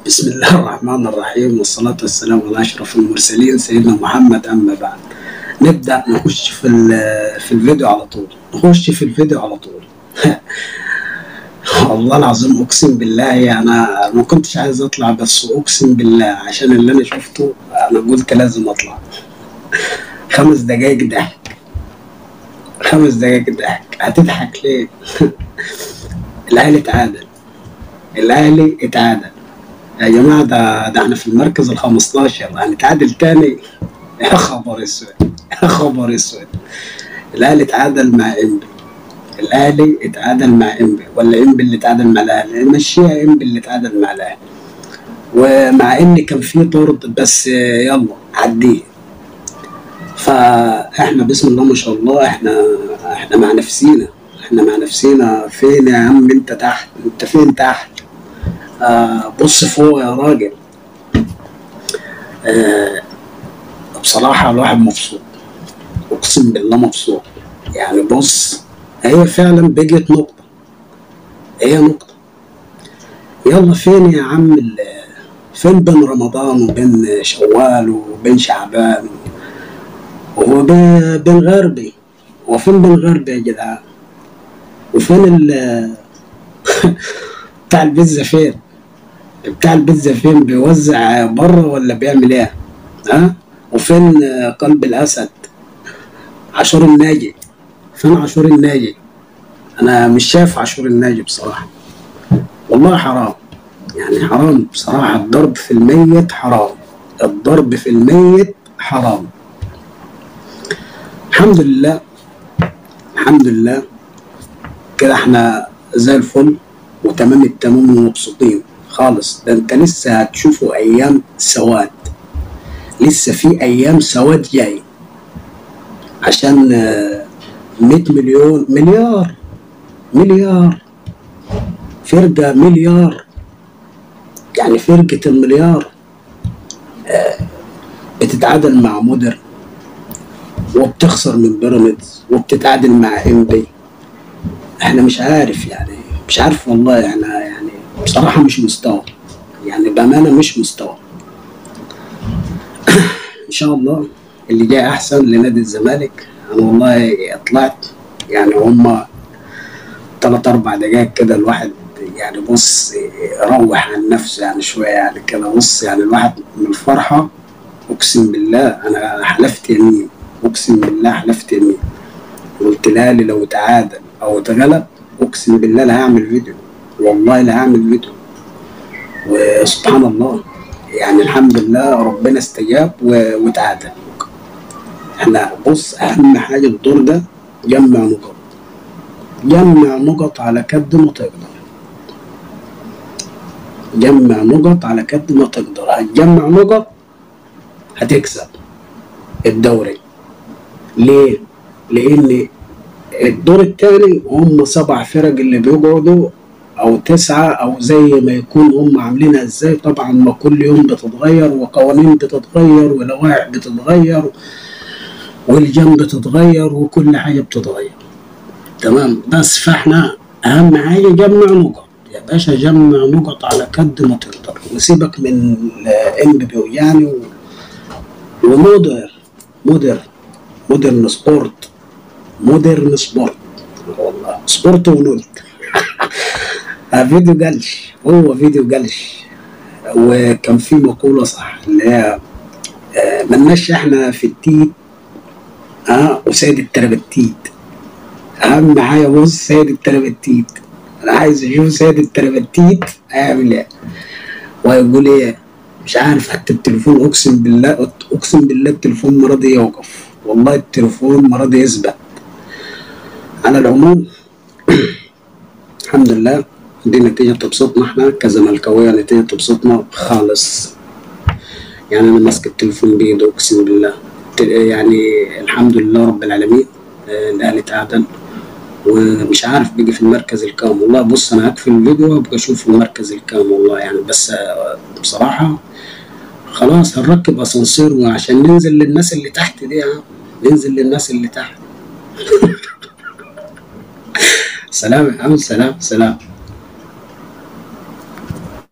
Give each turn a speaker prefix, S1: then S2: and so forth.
S1: بسم الله الرحمن الرحيم، والصلاة والسلام على أشرف المرسلين سيدنا محمد. أما بعد، نبدأ نخش في الفيديو على طول. والله العظيم أقسم بالله أنا ما كنتش عايز أطلع، بس أقسم بالله عشان اللي أنا شفته أنا قلت لازم أطلع. 5 دقايق ضحك، 5 دقايق ضحك. هتضحك ليه؟ الأهلي اتعادل يا جماعة. ده احنا في المركز ال15، هنتعادل تاني؟ يا خبر اسود، يا خبر اسود. الأهلي اتعادل مع إنبي، ولا إنبي اللي اتعادل مع الأهلي؟ مشيها إنبي اللي اتعادل مع الأهلي، ومع إن كان في طرد، بس يلا عديه. فاحنا بسم الله ما شاء الله، احنا مع نفسينا. فين يا عم؟ انت تحت، انت فين تحت؟ بص فوق يا راجل. بصراحة الواحد مبسوط، اقسم بالله مبسوط. يعني بص، هي فعلا بقت نقطة، هي نقطة. يلا فين يا عم فين بين رمضان وبين شوال وبين شعبان وبين غربي؟ وفين بين غربي يا جدعان؟ وفين بتاع البيتزا فين؟ بيوزع بره ولا بيعمل ايه؟ ها؟ وفين قلب الاسد عاشور الناجي؟ فين عاشور الناجي؟ انا مش شايف عاشور الناجي بصراحه. والله حرام، يعني حرام بصراحه. الضرب في الميت حرام، الضرب في الميت حرام. الحمد لله، الحمد لله كده احنا زي الفل وتمام التمام ومبسوطين خالص. ده انت لسه هتشوفوا ايام سواد، لسه في ايام سواد جاي، عشان 100 مليون مليار فرقة مليار، يعني فرقة المليار بتتعادل مع مودرن، وبتخسر من بيراميدز، وبتتعادل مع انبي. احنا مش عارف، يعني مش عارف والله. يعني بصراحة مش مستوى، يعني بأمانة مش مستوى. ان شاء الله اللي جاي احسن لنادي الزمالك. انا والله طلعت، يعني هما 3-4 دقايق كده الواحد يعني بص يروح عن نفسه يعني شوية، يعني كده بص، يعني الواحد من الفرحة. اقسم بالله انا حلفت يمين، اقسم بالله حلفت يمين. قلت لالي لو تعادل او اتغلب اقسم بالله لا هعمل فيديو، والله لا هعمل فيديو. وسبحان الله، يعني الحمد لله ربنا استجاب وتعادل. احنا بص، اهم حاجه الدور ده جمع نقط على قد ما تقدر، جمع نقط على قد ما تقدر. هتجمع نقط هتكسب الدوري. ليه؟ لان الدور الثاني هم 7 فرق اللي بيقعدوا، او 9، او زي ما يكون هم عاملينها ازاي. طبعا ما كل يوم بتتغير، وقوانين بتتغير، ولوائح بتتغير، والجنب بتتغير، وكل حاجة بتتغير. تمام، بس فاحنا اهم حاجة جمع نقط يا باشا، جمع نقط على قد ما تقدر، وسيبك من انبي يعني مودرن سبورت، والله سبورت ونولت. فيديو جلش، هو فيديو جلش. وكان في مقولة صح اللي هي ملناش احنا في التيت وسيد التربتيت. اهم حاجه بص، سيد التربتيت. انا عايز اشوف سيد التربتيت هيعمل ايه وهيقول ايه. مش عارف، حتى التليفون اقسم بالله التليفون ما راضي يوقف، والله التليفون ما راضي يثبت. على العموم الحمد لله، دي نتيجه تبسطنا احنا كزملكاويه، نتيجه تبسطنا خالص. يعني انا ماسك التليفون بايده اقسم بالله، يعني الحمد لله رب العالمين. الاهلي تعادل، ومش عارف بيجي في المركز الكام. والله بص انا هقفل الفيديو وابقى اشوف المركز الكام والله. يعني بس بصراحه خلاص هنركب اسانسير وعشان ننزل للناس اللي تحت دي. ننزل للناس اللي تحت. سلام يا عم، سلام.